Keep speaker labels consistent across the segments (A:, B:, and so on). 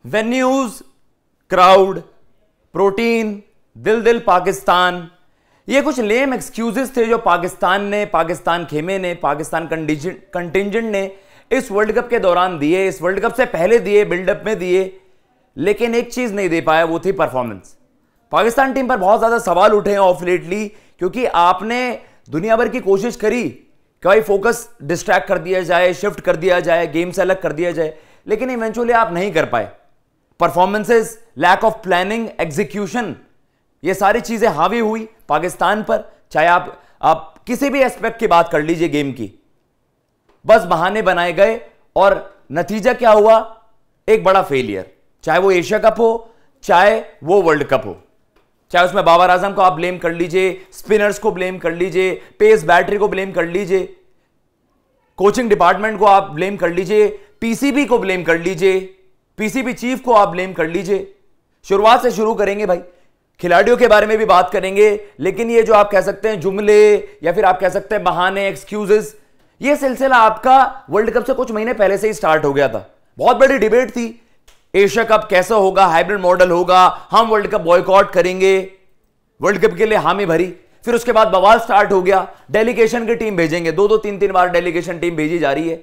A: Venues, crowd, protein, दिल दिल पाकिस्तान, ये कुछ लेम एक्सक्यूजेस थे जो पाकिस्तान खेमे ने, पाकिस्तान कंटिजेंट ने इस वर्ल्ड कप के दौरान दिए, इस वर्ल्ड कप से पहले दिए, बिल्डअप में दिए, लेकिन एक चीज नहीं दे पाया, वो थी परफॉर्मेंस। पाकिस्तान टीम पर बहुत ज्यादा सवाल उठे हैं ऑफ लेटली, क्योंकि आपने दुनिया भर की कोशिश करी कि भाई फोकस डिस्ट्रैक्ट कर दिया जाए, शिफ्ट कर दिया जाए, गेम से अलग कर दिया जाए, लेकिन इवेंचुअली आप नहीं कर पाए। Performances, lack of planning, execution, ये सारी चीजें हावी हुई पाकिस्तान पर। चाहे आप किसी भी एस्पेक्ट की बात कर लीजिए गेम की, बस बहाने बनाए गए और नतीजा क्या हुआ? एक बड़ा फेलियर। चाहे वो एशिया कप हो, चाहे वो वर्ल्ड कप हो, चाहे उसमें बाबर आजम को आप ब्लेम कर लीजिए, स्पिनर्स को ब्लेम कर लीजिए, पेस बैटरी को ब्लेम कर लीजिए, कोचिंग डिपार्टमेंट को आप ब्लेम कर लीजिए, पीसीबी को ब्लेम कर लीजिए, पीसीबी चीफ को आप ब्लेम कर लीजिए। शुरुआत से शुरू करेंगे भाई, खिलाड़ियों के बारे में भी बात करेंगे, लेकिन ये जो आप कह सकते हैं जुमले या फिर आप कह सकते हैं बहाने, एक्सक्यूजेस, ये सिलसिला आपका वर्ल्ड कप से कुछ महीने पहले से ही स्टार्ट हो गया था। बहुत बड़ी डिबेट थी, एशिया कप कैसा होगा, हाइब्रिड मॉडल होगा, हम वर्ल्ड कप बॉयकॉट करेंगे, वर्ल्ड कप के लिए हामी भरी। फिर उसके बाद बवाल स्टार्ट हो गया, डेलीगेशन की टीम भेजेंगे, दो तीन बार डेलीगेशन टीम भेजी जा रही है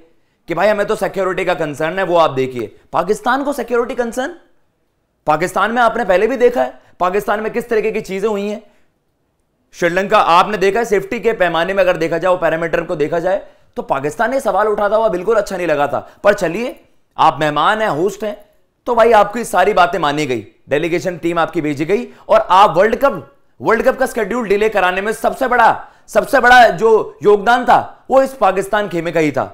A: कि भाई हमें तो सिक्योरिटी का कंसर्न है। वो आप देखिए, पाकिस्तान को सिक्योरिटी कंसर्न, पाकिस्तान में आपने पहले भी देखा है पाकिस्तान में किस तरीके की चीजें हुई हैं। श्रीलंका आपने देखा है, सेफ्टी के पैमाने में अगर देखा जाए, पैरामीटर को देखा जाए, तो पाकिस्तान ने सवाल उठाता हुआ बिल्कुल अच्छा नहीं लगा था। पर चलिए, आप मेहमान हैं, होस्ट हैं, तो भाई आपकी सारी बातें मानी गई, डेलीगेशन टीम आपकी भेजी गई और आप वर्ल्ड कप का शेड्यूल डिले कराने में सबसे बड़ा जो योगदान था वो इस पाकिस्तान खेमे का ही था।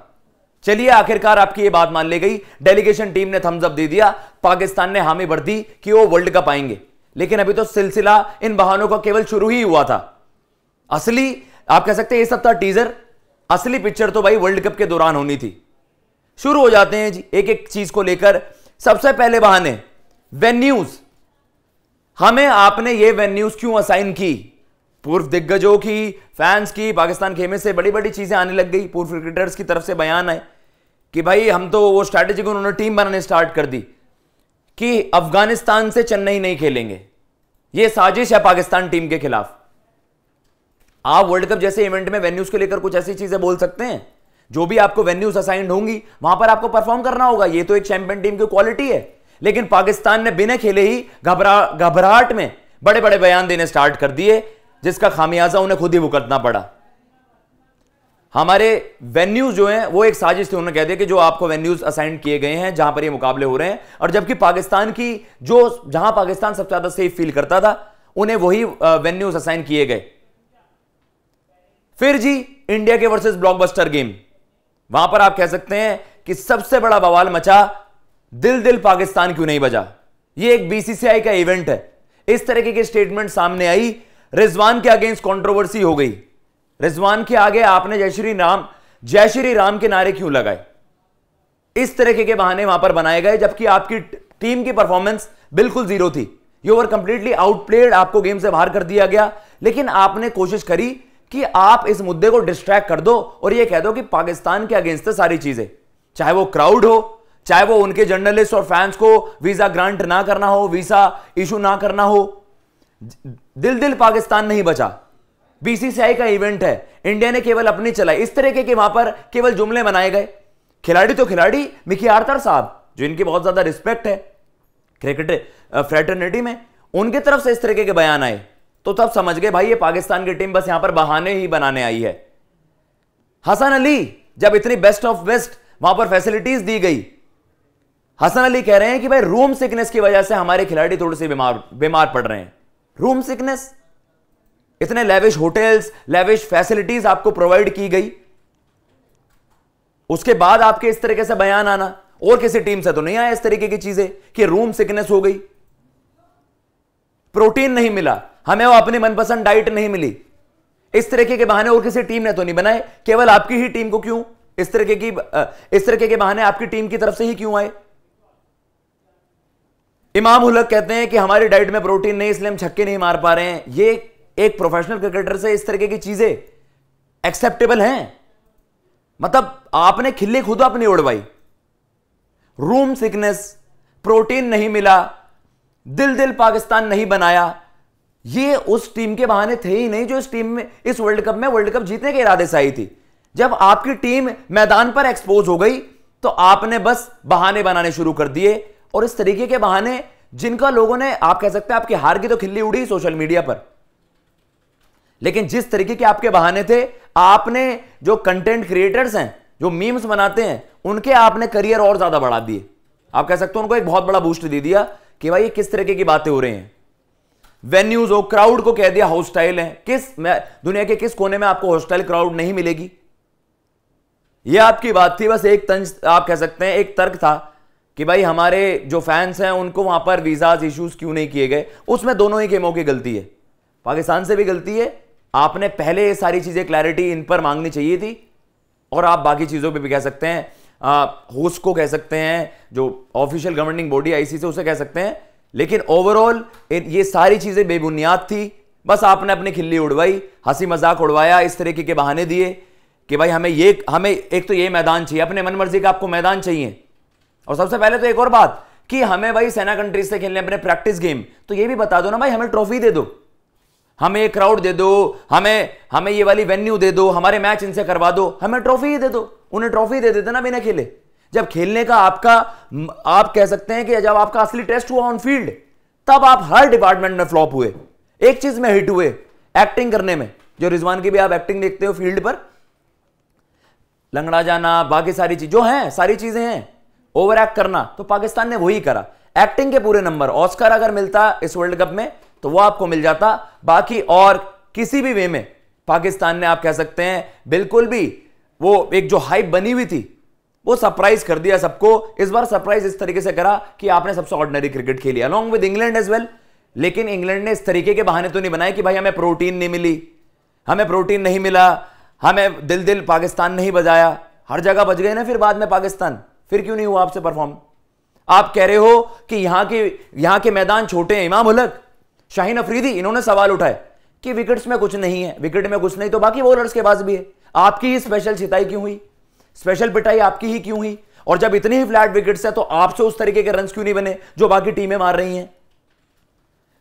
A: चलिए, आखिरकार आपकी ये बात मान ली गई, डेलीगेशन टीम ने थम्स अप दे दिया, पाकिस्तान ने हामी भर दी कि वो वर्ल्ड कप आएंगे। लेकिन अभी तो सिलसिला इन बहानों का केवल शुरू ही हुआ था। असली आप कह सकते हैं ये सब था टीजर, असली पिक्चर तो भाई वर्ल्ड कप के दौरान होनी थी। शुरू हो जाते हैं जी एक एक चीज को लेकर। सबसे पहले बहाने, वेन्यूज। हमें आपने ये वेन्यूज क्यों असाइन की? पूर्व दिग्गजों की, फैंस की, पाकिस्तान खेमे से बड़ी बड़ी चीजें आने लग गई, पूर्व क्रिकेटर्स की तरफ से बयान आए कि भाई हम तो वो स्ट्रैटेजी को उन्होंने टीम बनाने स्टार्ट कर दी कि अफगानिस्तान से चेन्नई नहीं खेलेंगे। यह साजिश है पाकिस्तान टीम के खिलाफ। आप वर्ल्ड कप जैसे इवेंट में वेन्यूज को लेकर कुछ ऐसी चीजें बोल सकते हैं, जो भी आपको वेन्यूज असाइंड होंगी वहां पर आपको परफॉर्म करना होगा, ये तो एक चैंपियन टीम की क्वालिटी है। लेकिन पाकिस्तान ने बिना खेले ही घबराहट में बड़े बड़े बयान देने स्टार्ट कर दिए, जिसका खामियाजा उन्हें खुद ही भुगतना पड़ा। हमारे वेन्यूज जो हैं वो एक साजिश थी, उन्होंने कह दिया कि जो आपको वेन्यूज असाइन किए गए हैं जहां पर ये मुकाबले हो रहे हैं, और जबकि पाकिस्तान की जहां पाकिस्तान सबसे ज्यादा सेफ फील करता था उन्हें वही वेन्यूज असाइन किए गए। फिर जी इंडिया के वर्सेस ब्लॉकबस्टर गेम, वहां पर आप कह सकते हैं कि सबसे बड़ा बवाल मचा, दिल दिल पाकिस्तान क्यों नहीं बजा। ये एक बीसीसीआई का इवेंट है, इस तरीके की स्टेटमेंट सामने आई, रिजवान के अगेंस्ट कंट्रोवर्सी हो गई। रिजवान के आगे आपने जय श्री राम के नारे क्यों लगाए? इस तरीके के बहाने वहां पर बनाए गए, जबकि आपकी टीम की परफॉर्मेंस बिल्कुल जीरो थी। यू वर कंप्लीटली आउटप्लेड, आपको गेम से बाहर कर दिया गया। लेकिन आपने कोशिश करी कि आप इस मुद्दे को डिस्ट्रैक्ट कर दो और यह कह दो कि पाकिस्तान के अगेंस्ट है सारी चीजें, चाहे वो क्राउड हो, चाहे वो उनके जर्नलिस्ट और फैंस को वीजा ग्रांट ना करना हो, वीजा इशू ना करना हो। दिल दिल पाकिस्तान नहीं बचा। बीसीसीआई का इवेंट है, इंडिया ने केवल अपनी चलाई, इस तरीके के वहां पर केवल जुमले बनाए गए। खिलाड़ी तो खिलाड़ी, मिकी आर्थर साहब जो इनकी बहुत ज्यादा रिस्पेक्ट है क्रिकेट फ्रेटर्निटी में, उनकी तरफ से इस तरीके के बयान आए, तो तब समझ गए भाई ये पाकिस्तान की टीम बस यहां पर बहाने ही बनाने आई है। हसन अली, जब इतनी बेस्ट ऑफ बेस्ट वहां पर फैसिलिटीज दी गई, हसन अली कह रहे हैं कि भाई रूम सिकनेस की वजह से हमारे खिलाड़ी थोड़े से बीमार पड़ रहे हैं। रूम सिकनेस, इतने लेविश होटल्स, लेविश फैसिलिटीज आपको प्रोवाइड की गई, उसके बाद आपके इस तरीके से बयान आना, और किसी टीम से तो नहीं आया इस तरीके की चीजें कि रूम सिकनेस हो गई, प्रोटीन नहीं मिला, हमें वो अपनी मनपसंद डाइट नहीं मिली। इस तरीके के बहाने और किसी टीम ने तो नहीं बनाए, केवल आपकी ही टीम को क्यों इस तरीके के बहाने आपकी टीम की तरफ से ही क्यों आए? इमाम उल हक कहते हैं कि हमारी डाइट में प्रोटीन नहीं, इसलिए हम छक्के नहीं मार पा रहे हैं। ये एक प्रोफेशनल क्रिकेटर से इस तरीके की चीजें एक्सेप्टेबल हैं? मतलब आपने खिल्ली खुद अपनी उड़वाई। रूम सिकनेस, प्रोटीन नहीं मिला, दिल दिल पाकिस्तान नहीं बनाया, ये उस टीम के बहाने थे ही नहीं जो इस टीम में, इस वर्ल्ड कप जीतने के इरादे से आई थी। जब आपकी टीम मैदान पर एक्सपोज हो गई तो आपने बस बहाने बनाने शुरू कर दिए, और इस तरीके के बहाने जिनका लोगों ने, आप कह सकते हैं आपकी हार की तो खिल्ली उड़ी सोशल मीडिया पर, लेकिन जिस तरीके के आपके बहाने थे, आपने जो कंटेंट क्रिएटर्स हैं, जो मीम्स बनाते हैं, उनके आपने करियर और ज्यादा बढ़ा दिए। आप कह सकते हो उनको एक बहुत बड़ा बूस्ट दे दिया कि भाई ये किस तरीके की बातें हो रही हैं। वेन्यूज हो, क्राउड को कह दिया हॉस्टाइल है। दुनिया के किस कोने में आपको हॉस्टाइल क्राउड नहीं मिलेगी? ये आपकी बात थी, बस एक तंज, आप कह सकते हैं एक तर्क था कि भाई हमारे जो फैंस हैं उनको वहां पर वीजाज इश्यूज क्यों नहीं किए गए। उसमें दोनों ही गेमों की गलती है, पाकिस्तान से भी गलती है। आपने पहले ये सारी चीजें क्लैरिटी इन पर मांगनी चाहिए थी, और आप बाकी चीजों पे भी कह सकते हैं, होस्ट को कह सकते हैं, जो ऑफिशियल गवर्निंग बॉडी आईसीसी उसे कह सकते हैं, लेकिन ओवरऑल ये सारी चीजें बेबुनियाद थी। बस आपने अपनी खिल्ली उड़वाई, हंसी मजाक उड़वाया, इस तरीके के बहाने दिए कि भाई हमें एक तो ये मैदान चाहिए, अपने मन मर्जी का आपको मैदान चाहिए। और सबसे पहले तो एक और बात कि हमें भाई सेना कंट्रीज से खेलने अपने प्रैक्टिस गेम, तो ये भी बता दो ना भाई, हमें ट्रॉफी दे दो, हमें क्राउड दे दो, हमें ये वाली वेन्यू दे दो, हमारे मैच इनसे करवा दो, हमें ट्रॉफी ही दे दो। उन्हें ट्रॉफी दे देते ना बिना खेले। जब खेलने का आपका, आप कह सकते हैं कि जब आपका असली टेस्ट हुआ ऑन फील्ड, तब आप हर डिपार्टमेंट में फ्लॉप हुए, एक चीज में हिट हुए, एक्टिंग करने में। जो रिजवान की भी आप एक्टिंग देखते हो फील्ड पर, लंगड़ा जाना, बाकी सारी चीज जो हैं, सारी चीजें हैं, ओवर एक्ट करना, तो पाकिस्तान ने वही करा। एक्टिंग के पूरे नंबर, ऑस्कर अगर मिलता इस वर्ल्ड कप में तो वो आपको मिल जाता। बाकी और किसी भी वे में पाकिस्तान ने, आप कह सकते हैं बिल्कुल भी, वो एक जो हाइप बनी हुई थी वो सरप्राइज कर दिया सबको। इस बार सरप्राइज इस तरीके से करा कि आपने सबसे ऑर्डिनरी क्रिकेट खेली, along with England as well. लेकिन इंग्लैंड ने इस तरीके के बहाने तो नहीं बनाए कि भाई हमें प्रोटीन नहीं मिली, हमें प्रोटीन नहीं मिला, हमें दिल दिल पाकिस्तान नहीं बजाया। हर जगह बज गए ना फिर बाद में पाकिस्तान, फिर क्यों नहीं हुआ आपसे परफॉर्म? आप कह रहे हो कि यहां के मैदान छोटे हैं। इमाम उलग, शाहीन अफरीदी, इन्होंने सवाल उठाए कि विकेट्स में कुछ नहीं है, विकेट में कुछ नहीं तो बाकी बॉलर्स के पास भी है। आपकी ही स्पेशल छिताई क्यों हुई, स्पेशल पिटाई आपकी ही क्यों हुई? और जब इतनी ही फ्लैट विकेट्स है तो आपसे उस तरीके के रन्स क्यों नहीं बने जो बाकी टीमें मार रही हैं?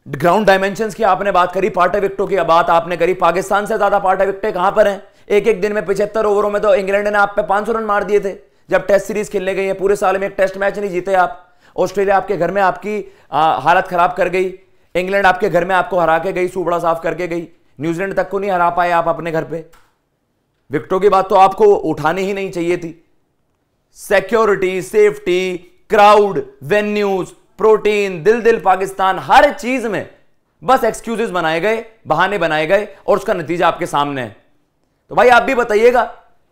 A: ग्राउंड डायमेंशंस की आपने बात करी, पार्टे विकेटों की बात आपने करी। पाकिस्तान से ज्यादा पार्टे विकेटें कहां पर हैं? एक दिन में 75 ओवरों में तो इंग्लैंड ने आप पे 500 रन मार दिए थे जब टेस्ट सीरीज खेलने गई है। पूरे साल में एक टेस्ट मैच नहीं जीते आप। ऑस्ट्रेलिया आपके घर में आपकी हालत खराब कर गई, इंग्लैंड आपके घर में आपको हरा के गई, सूबड़ा साफ करके गई। न्यूजीलैंड तक को नहीं हरा पाए आप अपने घर पे। विकेटों की बात तो आपको उठानी ही नहीं चाहिए थी। Security, safety, crowd, venues, protein, दिल दिल पाकिस्तान, हर चीज में बस एक्सक्यूजेस बनाए गए, बहाने बनाए गए, और उसका नतीजा आपके सामने है। तो भाई आप भी बताइएगा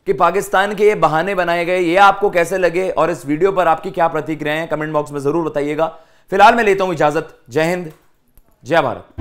A: कि पाकिस्तान के ये बहाने बनाए गए, ये आपको कैसे लगे, और इस वीडियो पर आपकी क्या प्रतिक्रियाएं हैं कमेंट बॉक्स में जरूर बताइएगा। फिलहाल मैं लेता हूं इजाजत। जय हिंद, जय भारत।